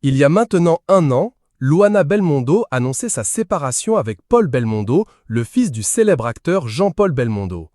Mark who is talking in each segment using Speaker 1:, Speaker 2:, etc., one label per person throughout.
Speaker 1: Il y a maintenant 1 an, Luana Belmondo annonçait sa séparation avec Paul Belmondo, le fils du célèbre acteur Jean-Paul Belmondo.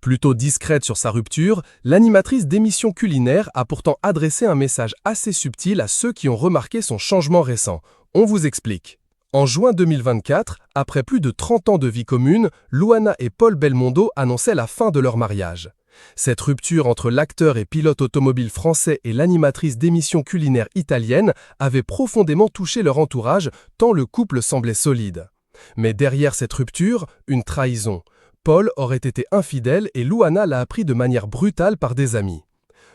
Speaker 1: Plutôt discrète sur sa rupture, l'animatrice d'émissions culinaires a pourtant adressé un message assez subtil à ceux qui ont remarqué son changement récent. On vous explique. En juin 2024, après plus de 30 ans de vie commune, Luana et Paul Belmondo annonçaient la fin de leur mariage. Cette rupture entre l'acteur et pilote automobile français et l'animatrice d'émissions culinaires italienne avait profondément touché leur entourage, tant le couple semblait solide. Mais derrière cette rupture, une trahison. Paul aurait été infidèle et Luana l'a appris de manière brutale par des amis.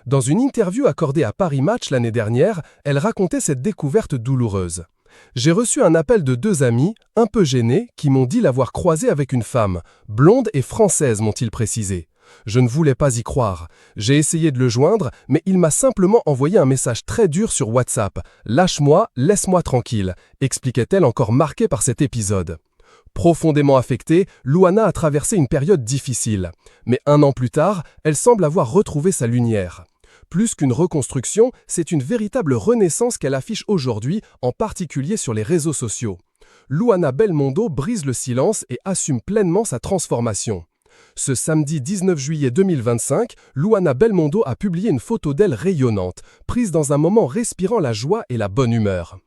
Speaker 1: Dans une interview accordée à Paris Match l'année dernière, elle racontait cette découverte douloureuse. « J'ai reçu un appel de 2 amis, un peu gênés, qui m'ont dit l'avoir croisé avec une femme, blonde et française, m'ont-ils précisé. Je ne voulais pas y croire. J'ai essayé de le joindre, mais il m'a simplement envoyé un message très dur sur WhatsApp. « Lâche-moi, laisse-moi tranquille », expliquait-elle encore marquée par cet épisode. Profondément affectée, Luana a traversé une période difficile. Mais 1 an plus tard, elle semble avoir retrouvé sa lumière. Plus qu'une reconstruction, c'est une véritable renaissance qu'elle affiche aujourd'hui, en particulier sur les réseaux sociaux. Luana Belmondo brise le silence et assume pleinement sa transformation. Ce samedi 19 juillet 2025, Luana Belmondo a publié une photo d'elle rayonnante, prise dans un moment respirant la joie et la bonne humeur.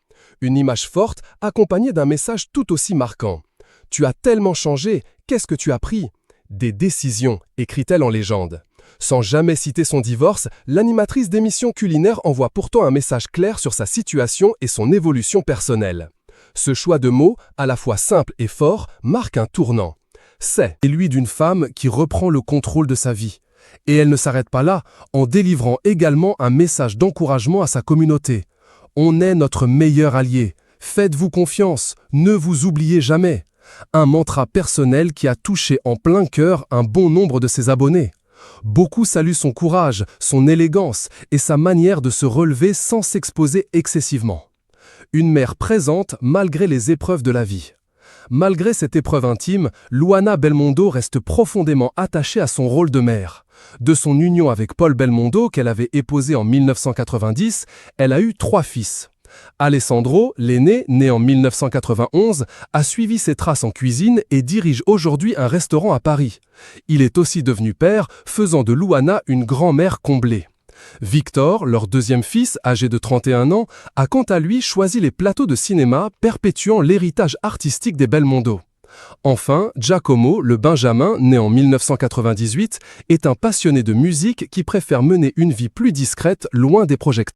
Speaker 1: Une image forte, accompagnée d'un message tout aussi marquant. « Tu as tellement changé, qu'est-ce que tu as pris ?»« Des décisions », écrit-elle en légende. Sans jamais citer son divorce, l'animatrice d'émissions culinaires envoie pourtant un message clair sur sa situation et son évolution personnelle. Ce choix de mots, à la fois simple et fort, marque un tournant. C'est lui d'une femme qui reprend le contrôle de sa vie. Et elle ne s'arrête pas là, en délivrant également un message d'encouragement à sa communauté. On est notre meilleur allié. Faites-vous confiance, ne vous oubliez jamais. Un mantra personnel qui a touché en plein cœur un bon nombre de ses abonnés. Beaucoup saluent son courage, son élégance et sa manière de se relever sans s'exposer excessivement. Une mère présente malgré les épreuves de la vie. Malgré cette épreuve intime, Luana Belmondo reste profondément attachée à son rôle de mère. De son union avec Paul Belmondo, qu'elle avait épousé en 1990, elle a eu 3 fils. Alessandro, l'aîné, né en 1991, a suivi ses traces en cuisine et dirige aujourd'hui un restaurant à Paris. Il est aussi devenu père, faisant de Luana une grand-mère comblée. Victor, leur 2e fils, âgé de 31 ans, a quant à lui choisi les plateaux de cinéma, perpétuant l'héritage artistique des Belmondo. Enfin, Giacomo, le Benjamin, né en 1998, est un passionné de musique qui préfère mener une vie plus discrète, loin des projecteurs.